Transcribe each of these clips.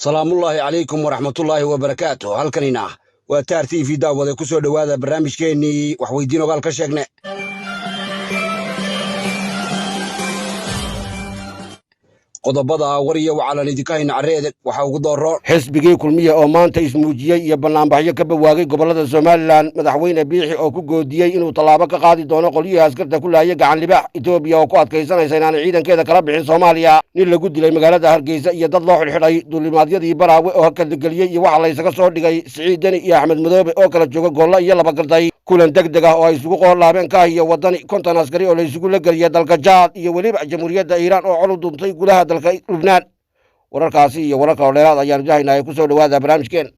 salaamullaahi calaykum waraxmatullaahi wabarakaatu. halkanina waa taar t v daawade ku soo dhowaada barnaamijkeennii waxweydiin ogaal ka sheegne. qodobada war iyo wacalan idinka hayna carreedeg waxaa ugu dooro xisbigii kulmiya oo maanta ismuujiyey iyo bannaanbaxyo ka bawaagay gobollada somalilan. madaxweyne biixi oo ku goodiyey inuu tallaabo ka qaadi doono qolyihii askarta ku laayay gacan libaax. etoobiya oo ku adkaysanaysa inaanay ciidankeeda kala bixin soomaaliya. nin lagu dilay magaalada hargeysa iyo dad loo xidhxidhay duulimaadyadii baraawe oo hakadageliyey iyo waxa laysaga soo dhigay siciid deni iyo axmed madoobe oo kala jooga goolla iyo laba garday. kulan deg deg ah oo ay isugu qoorlaabeen kaah iyo waddani konton askari oo la isugu la geliyay dalka jaad iyo weliba jamhuuriyadda iiraan oo col u duuntay gudaha dalka lubnaan. wararkaasi iyo warar kaloo dheeraad ayaanu jahaynaa ku soo dhowaada barnaamijkeen.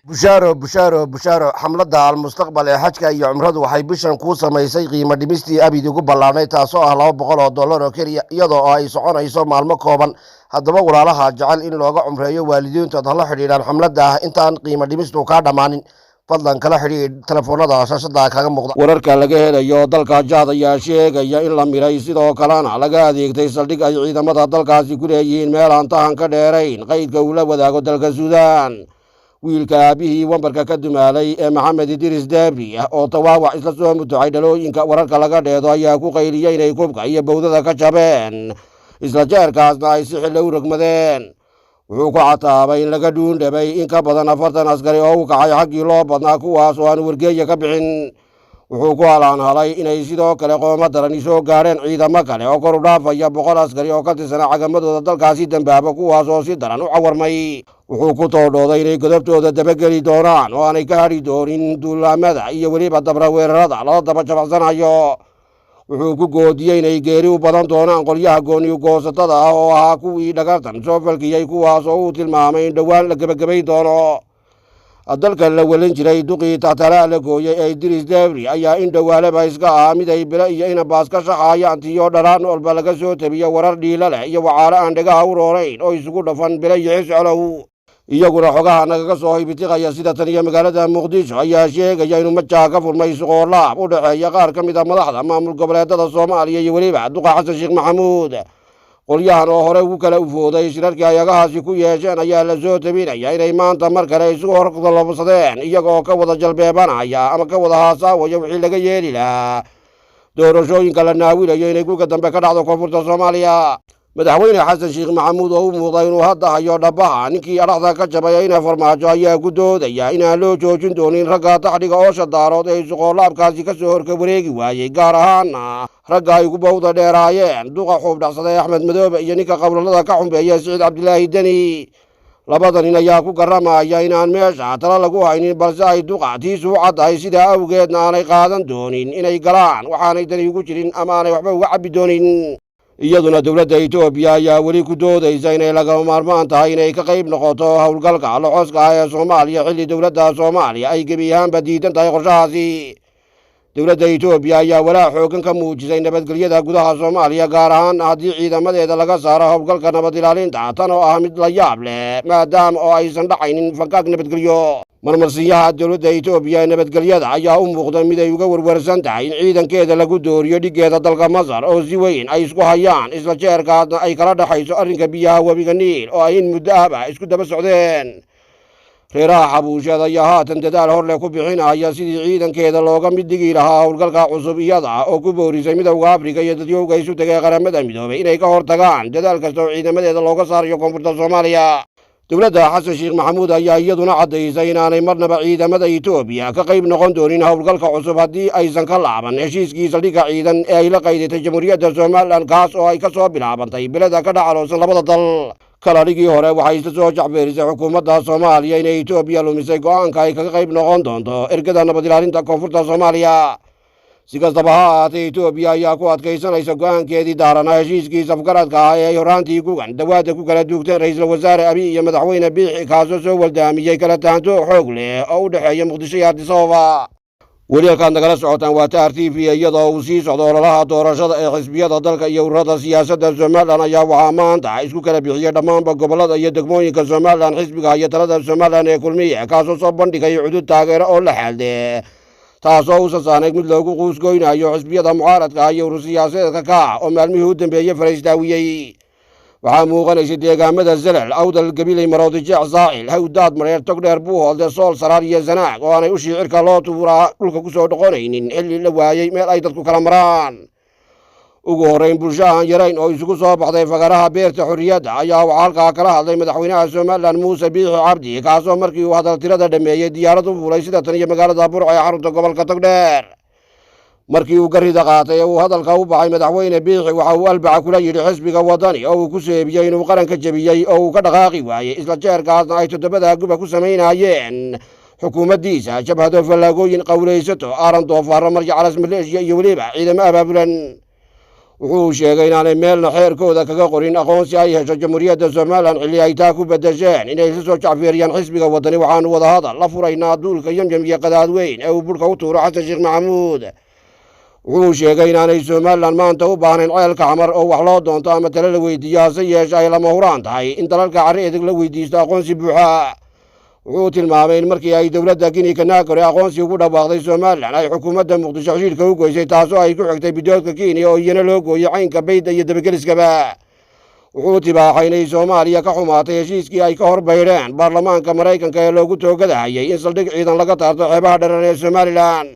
bushaaro xamladda almustaqbal ee xajka iyo cumradu waxay bishan kuu samaysay qiimo dhimistii abid ugu ballaadhnay taasoo ah $200 oo keliya iyadoo oo ay soconayso maalmo kooban. haddaba walaalaha jecel in looga cumreeyo waalidiintood hala xidhiidhaan xamladda ah intaan qiimo dhimistu kaa dhammaanin. fadlan kala xidhiidh telefoonada shaashada kaga muuqda. wararka laga helayo dalka jaad ayaa sheegaya in la miray sidoo kalena laga adeegtay saldhig ay ciidamada dalkaasi ku leeyihiin meel aan tahan ka dheerayn qaydka uu la wadaago dalka suudaan. wiilka aabihii wambarka ka dumaalay ee maxamed idriis deebri ah oo tawaawac isla soo mutucay dhalooyinka wararka laga dheedo ayaa ku qayliyey inay kubka iyo bowdada ka jabeen isla jeerkaasna ay si xillo u rogmadeen. wuxuu ku cataabay in laga dhuundhabay in ka badan 40 askari oo u kacay xaggii loo badnaa kuwaas oo aan wargeeya ka bixin. wuxuu ku halaanhalay inay sidoo kale qooma darani soo gaadheen ciidamo kale oo kor u dhaafaya 100 askari oo ka tirsanaa cagamadooda dalkaasi dambaaba kuwaas oo si daran u cawarmay. wuxuu ku toodhooday inay godobtooda dabageli doonaan oo aanay ka hadhi doonin duulaamada iyo weliba dabra weerarada loo daba jabacsanayo. wuxuu ku goodiyey inay geeri u badan doonaan qolyaha gooniyu goosatada ah oo ahaa kuwii dhagartan soo falkiyey kuwaas oo uu tilmaamay in dhowaan la gebagabay doono. dalkan la welin jiray duqii taxtalaa la gooyey ee idriis deebri ayaa in dhowaaleba iska ah mid ay bile iyo inabaas ka shaqaayaan tiyo dharaan walba laga soo tabiyo warar dhiila leh iyo wacaalo aan dhegaha u roorayn oo isugu dhafan bile iyo xiscolow. iyaguna xogaha nagaga soo hibitiqaya sida tan iyo magaalada muqdisho ayaa sheegaya inuu majaa ka furmay suqoolaab u dhexeeya qaar ka mid a madaxda maamul goboleedada soomaaliya iyo weliba duqa xasan sheekh maxamuud. qolyahan oo hore ugu kala ufooday shirarkii ayagahaasi ku yeesheen ayaa la soo tabinaya inay maanta mar kale isugu horlabsadeen iyagoo ka wada jalbeebanaya ama ka wada haasaawaya wixii laga yeeli lahaa doorashooyinka la naawilayo inay guga dambe ka dhacdo koonfurta soomaaliya. madaxweyne xasan sheekh maxamuud oo u muuqda inuu hadda hayo dhabaha ninkii adhaxda ka jabaya ina farmaajo ayaa ku doodaya inaan loo joojin doonin ragga taxdhiga oo shadaarood ee suqoolaabkaasi ka soo horka wareegi waayey gaar ahaana ragga ay ku bawda dheeraayeen duqa xuub dhacsaday axmed madoobe iyo ninka qowlalada ka xumbeeya siciid cabdilaahi deni. labada nin ayaa ku garramaya inaan meesha tala lagu haynin balse ay duqa tiisu u caddahay sidaa awgeedna aanay qaadan doonin inay galaan waxaanay dani ugu jirin ama aanay waxba uga cabbi doonin. iyaduna dowladda etoobiya ayaa weli ku doodaysa inay lagama maarmaan tahay inay ka qayb noqoto howlgalka locoska ah ee soomaaliya xilli dowladda soomaaliya ay gebi ahaanba diidan tahay qorshahaasi. dowladda etoobiya ayaa walaac xoogan ka muujisay nabadgelyada gudaha soomaaliya gaar ahaan haddii ciidamadeeda laga saaro howlgalka nabad ilaalinta tan oo ah mid la yaab leh maadaama oo aysan dhacaynin fankaag nabadgelyo. marmarsiyaha dowladda etoobiya ee nabadgelyada ayaa u muuqda mid ay uga warwarsan tahay in ciidankeeda lagu dooriyo dhiggeeda dalka masar oo si weyn ay isku hayaan isla jeerkaasna ay kala dhexayso arrinka biyaha webiga niil oo ay in muddo ahba isku daba socdeen. reeraha xabuusheed ayaa haatan dadaal hor leh ku bixinaya sidii ciidankeeda looga mid dhigi lahaa howlgalka cusub iyada oo ku boorisay midowda afrika iyo dadyowga isu tegay qaramada midoobay inay ka hor tagaan dadaal kasta oo ciidamadeeda looga saarayo koonfurta soomaaliya. dowladda xasan sheekh maxamuud ayaa iyaduna caddaysay inaanay marnaba ciidamada etoobiya ka qayb noqon doonin howlgalka cusub haddii aysan ka laaban heshiiskii saldhigga ciidan ee ay la qaydatay jamhuuriyadda somalilan kaas oo ay ka soo bilaabantay bilada ka dhacaloosan labada dal. kaladhigii hore waxay isla soo jacbeerisay xukuumadda soomaaliya inay etoobiya lumisay go'aanka ay kaga qayb noqon doonto ergada nabad ilaalinta koonfurta soomaaliya. si kastaba ha ahaatee etoobiya ayaa ku adkaysanaysa go'aankeedii daaranaa heshiiskii safgaradka ah ee ay horaantii gugan dawaadda ku kala duugteen ra'iisul wasaare abiy iyo madaxweyne biixi kaasoo soo waldaamiyey kala tahanto xoog leh oo u dhexeeya muqdisho iyo addis ababa. weli halkaad nagala socotaan waa taar t v iyadoo uu sii socdo ololaha doorashada ee xisbiyada dalka iyo ururada siyaasadda somalilan ayaa waxaa maanta isku kala bixiyey dhammaanba gobollada iyo degmooyinka somalilan xisbiga iyo talada somalilan ee kulmiye kaasoo soo bandhigay cudud taageero oo la xaalde taasoo u sasaanayd mid loogu quusgoynayo xisbiyada mucaaradka iyo urur siyaasadeedka kaac oo maalmihii u dambeeyey faraysdaawiyey. waxaa muuqanaysay deegaamada zelal, awdal, gabiley, maroodijeec, saacil, hawdaad, mareer, togdheer, buuhoolde, sool, saraar iyo sanaag oo aanay ushii cirka loo tuuraa dhulka ku soo dhoqonaynin xilli la waayey meel ay dadku kala maraan. ugu horrayn bulsho aan yarayn oo isugu soo baxday fagaraha beerta xorriyadda ayaa waxaa halkaa kala hadlay madaxweynaha somalilan muuse biixi cabdi, kaasoo markii uu hadaltirada dhammeeyey diyaarad u fuulay sida tan iyo magaalada burco ee xarunta gobolka togdheer. markii uu garida qaatay ee uu hadalka u baxay madaxweyne biixi waxa uu albaca kula yidhi xisbiga waddani oo uu ku seebiyey inuu qaranka jebiyey oo uu ka dhaqaaqi waayey, isla jeerkaasna ay toddobada guba ku samaynayeen xukuumaddiisa jabhado, fallaagooyin, qowlaysato, aaran, doofaarro, marjacalas, maleeshiya iyo weliba ciidamo abaabulan. wuxuu sheegay inaanay meelna xeerkooda kaga qorin aqoonsi ay hesho jamhuuriyadda somalilan xilli ay taa ku bedesheen inay isla soo jacfeeriyaan xisbiga waddani. waxaanu wadahadal la furaynaa duulka yamyam iyo qadaadweyn ee uu burhka u tuuro xasan sheekh maxamuud. wuxuu sheegay inaanay somalilan maanta u baahnayn ceelka xamar oo wax loo doonto ama tale la weydiiyo, hase yeeshe ay lama huraan tahay in dalalka carri edeg la weydiisto aqoonsi buuxa. wuxuu tilmaamay in markii ay dowladda Guinea Conakry aqoonsi ugu dhawaaqday somalilan ay xukuumadda muqdisho xidhiidhka u goysay, taasoo ay ku xigtay bidoodka Kenya oo iyana loo gooyey caynka baydda iyo dabageliskaba. wuxuu tibaaxay inay soomaaliya ka xumaatay heshiiskii ay ka hor baydheen baarlamaanka maraykanka ee loogu toogadahayay in saldhig ciidan laga taarto xeebaha dharan ee somalilan.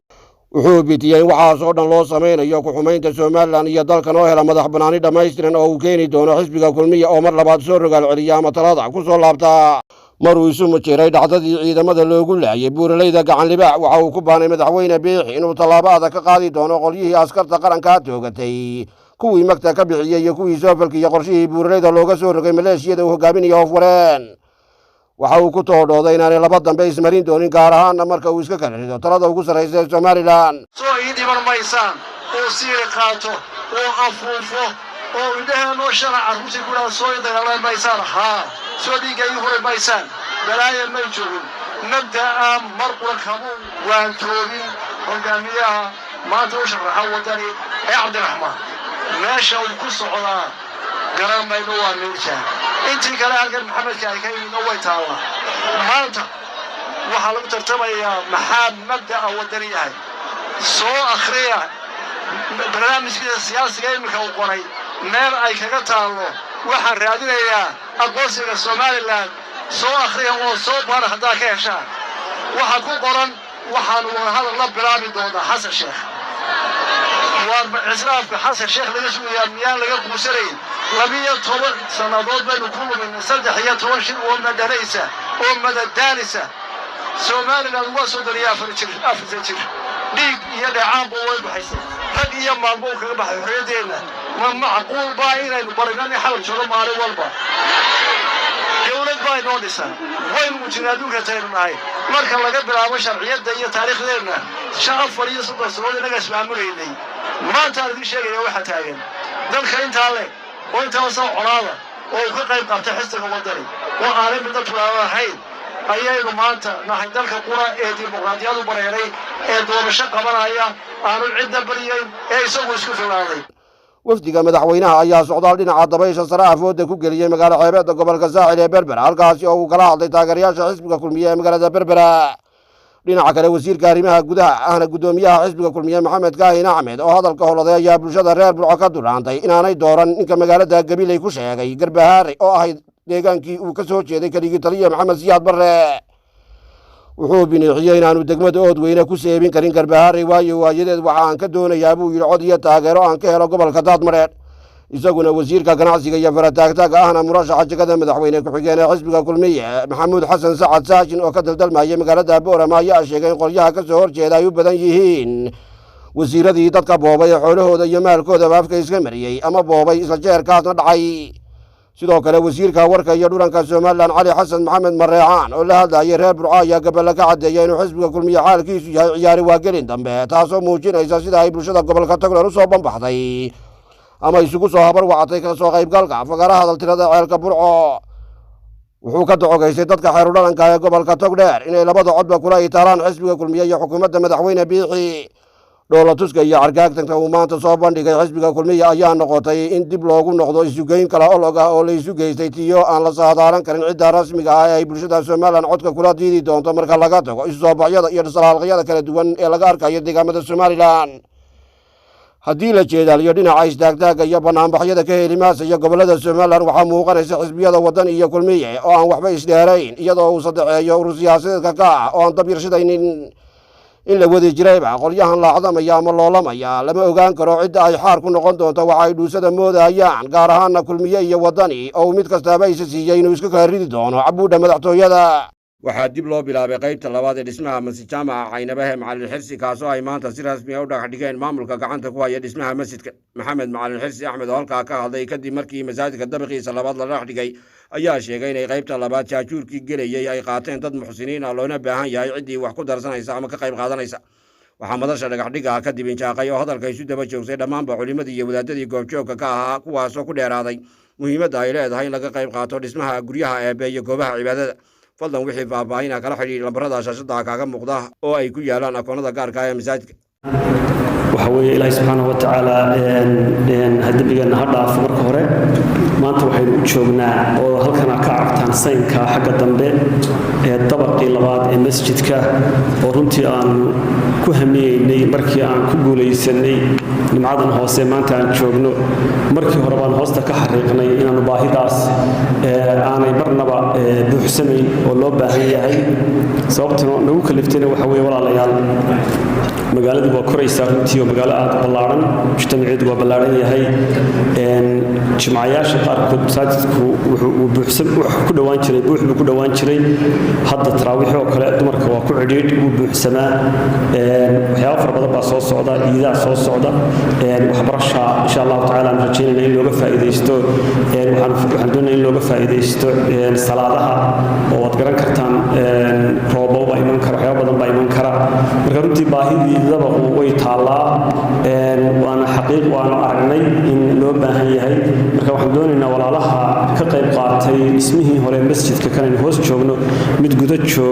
wuxuu bitiyey in waxaasoo dhan loo samaynayo ku-xumaynta somalilan iyo dalkan oo hela madax bannaani dhammaystiran oo uu keeni doono xisbiga kulmiya oo mar labaad soo rogaal celiya ama talada ku soo laabta. maruu isu mujiray dhacdadii ciidamada loogu laayay buuralayda gacan libaax waxa uu ku baanay madaxweyne biixi inuu tallaabo adag ka qaadi doono qolyihii askarta qarankaa toogatay, kuwii magta ka bixiyey iyo kuwii soo falkiyey qorshihii buuralayda looga soo rogay maleeshiyada uu hogaaminaya hofwareen. waxa uu ku toodhooday inaanay laba dambe ismarin doonin, gaar ahaanna marka uu iska kala rido talada ugu sarraysa ee somalilan. soo ii dhiman maysaan oo siiri qaato oo afuufo oo indhaheenoo shala carruurtii ku dhaha soo ii dagaalan maysaan, haa soo dhiigga ii huri maysaan, balaaya may joogin. mabda'a mar qura kamuu waan toogin hogaamiyaha maanta u sharaxa waddani ee cabdiraxmaan. meesha uu ku socdaa garan mayno, waa meelshaa intii kale halkan maxamedka ay ka yimidna way taallaa. maanta waxaa lagu tartamayaa maxaa mabda'a waddani yahay. soo akhriya barnaamijkiisa siyaasiga iminka uu qoray, meel ay kaga taallo waxaan raadinayaa aqoonsiga somalilan. soo akhriya oo soo baara haddaa ka heshaan. waxaa ku qoran waxaanu wadahadal la bilaabi doonaa xasan sheekh. waa islaamka xasan sheekh laga sugayaa miyaan laga guursanayn. 12 sannadood baynu ku luminay 13 shir oo madhanaysa oo madadaalisa. somalilan waa soo dariya 4 jir dhiig iyo dhacaanba way baxaysay. rag iyo maalmo uu kaga baxay xorriyaddeena. ma macquul baa inaynu barinani xawal joogo maalin walba. dowlad baa inoo dhisan, waynu mujinaa adduunka taynu nahay. marka laga bilaabo sharciyadda iyo taariikhdeenna 4 sannadood inaga ismaamulaynay. maanta aan idiin sheegaya waxa taagan dalka intaa le oo intaa soo colaada oo ka qayb qaatay xisbiga waddani oo aanay mid tulaabo ahayn ayaynu maanta nahay dalka qura ee dimuqraadiyadu bareeray ee doorasho qabanaya aanu cidda bariyeyn ee isagu isku filaaday. wafdiga madaxweynaha ayaa socdaal dhinaca dabaysha sare afooda ku geliyey magaalo xeebeedda gobolka saacil ee berbera, halkaasi oo uu kala hadlay taageerayaasha xisbiga kulmiye ee magaalada berbera. dhinaca kale wasiirka arrimaha gudaha ahna guddoomiyaha xisbiga kulmiye maxamed kaahin axmed oo hadalka holaday ayaa bulshada reer burco ka dulaantay inaanay dooran ninka magaalada gabiley ku sheegay garbahaare oo ahayd deegaankii uu ka soo jeeday keligii taliya maxamed siyaad barre. wuxuu biniixiyey inaanu degmada oodweyne ku seebin karin garbahaare, waayo waayadeed waxa aan ka doonayaa buu yidhi cod iyo taageero aan ka helo gobolka daadmareed. isaguna wasiirka ganacsiga iyo farataagtaaga ahna murashaxa jegada madaxweyne ku-xigeen ee xisbiga kulmiye maxamuud xasan sacad saashin oo ka daldalmayay magaalada boorama ayaa sheegay in qolyaha ka soo horjeeda ay u badan yihiin wasiiradii dadka boobay ee xoolahooda iyo maalkoodaba afka iska mariyey ama boobay isla jeerkaasna dhacay. sidoo kale wasiirka warka iyo dhuranka somalilan cali xasan maxamed mareecaan oo la hadlayay reer burco ayaa gaballa ka caddeeya inuu xisbiga kulmiye xaalkiisu yahay ciyaari waagelin dambe, taasoo muujinaysa sida ay bulshada gobolka togdheer u soo banbaxday ama isugu soo habar wacatay ka soo qaybgalka fagaraha hadaltirada ceelka burco. wuxuu ka docogaystay dadka xeerudhalanka ee gobolka togdheer inay labada codba kula itaalaan xisbiga kulmiye iyo xukuumadda madaxweyne biixi. dhoolatuska iyo cargaagtanka uu maanta soo bandhigay xisbiga kulmiye ayaa noqotay in dib loogu noqdo isugeyn kala olog ah oo la isu geystay tiyo aan la saadaalan karin cidda rasmiga ah ee ay bulshada somalilan codka kula diidi doonto marka laga tago isu soo baxyada iyo dhisalahalqyada kala duwan ee laga arkayo deegaamada somalilan haddii la jeedaaliyo dhinaca istaagtaaga iyo banaanbaxyada ka helimaasaya gobolada somalilan waxaa muuqanaysa xisbiyada waddan iyo kulmiye oo aan waxba isdheerayn iyadoo uu sadexeeyo urur siyaasadeedka ka ah oo aan dab yarshidaynin in la wadi jirayba qolyahan laacdamaya ama loolamaya lama ogaan karo cidda ay xaar ku noqon doonto waxa ay dhuusada moodayaan gaar ahaana kulmiye iyo waddani oo mid kastaaba isa siiyey inuu iska kala ridi doono cabuudha madaxtooyada waxaa dib loo bilaabay qaybta labaad ee dhismaha masjid jaamaca caynabahe macalin xirsi kaasoo ay maanta si rasmi ah u dhagax dhigeen maamulka gacanta ku haya dhismaha masjidka maxamed macalin xirsi axmed oo halkaa ka hadlay kadib markii masaajidka dabiqiisa labaad la dhagax dhigay ayaa sheegay inay qaybta labaad jaajuurkii gelayay ay qaateen dad muxsiniin ah loona baahan yahay ciddii wax ku darsanaysa ama ka qayb qaadanaysa waxaa madasha dhagaxdhiga ka dib injaaqay oo hadalka isu daba joogsay dhammaanba culimadii iyo wadaadadii goobjoogka ka ahaa kuwaasoo ku dheeraaday muhiimadda ay leedahay in laga qayb qaato dhismaha guryaha eebe iyo goobaha cibaadada fadlan wixii faahfaahinaa kala xidhiir lambarada shaashada kaaga muuqda oo ay ku yaalaan akoonada gaarka ah ee masaajidka waxa weeye ilaahay subxaanahu wa tacaala hadabigeenna ha dhaafo marka hore maanta waxaynu u joognaa oo halkana ka aragtaan saynka xagga dambe ee dabaqii labaad ee masjidka oo runtii aan ku hamiyeynay markii aan ku guulaysanay nimcadan hoose maanta aan joogno markii hore baan hoosta ka xariiqnay inaanu baahidaas aanay marnaba buuxsanayn oo loo baahan yahay sababtuna nagu kaliftayna waxa weeye walaalayaal magaaladu waa koraysaa runtii oo magaalo aad ballaaran mujtamaceedu waa ballaaran yahay jimcayaasha qaarkood masaajidku wuxuu ku dhowaan jiray buux buu ku dhowaan jiray hadda taraawiix oo kale dumarka waa ku cidhiidh wuu buuxsamaa waxyaabo fara badan baa soo socda iidaa soo socda waxbarasha insha allahu tacaala aan rajaynayna in looga faa'iidaysto waxaan doonaya in looga faa'iidaysto salaadaha oo waad garan kartaan roobo baa iman kara waxyaabo badan baa iman kara marka runtii baahidii dabaqu way taallaa waana xaqiiq waanu aragnay in loo baahan yahay marka waxaan doonaynaa walaalaha ka qayb qaatay dhismihii hore masjidka kanaynu hoos joogno mid guda joog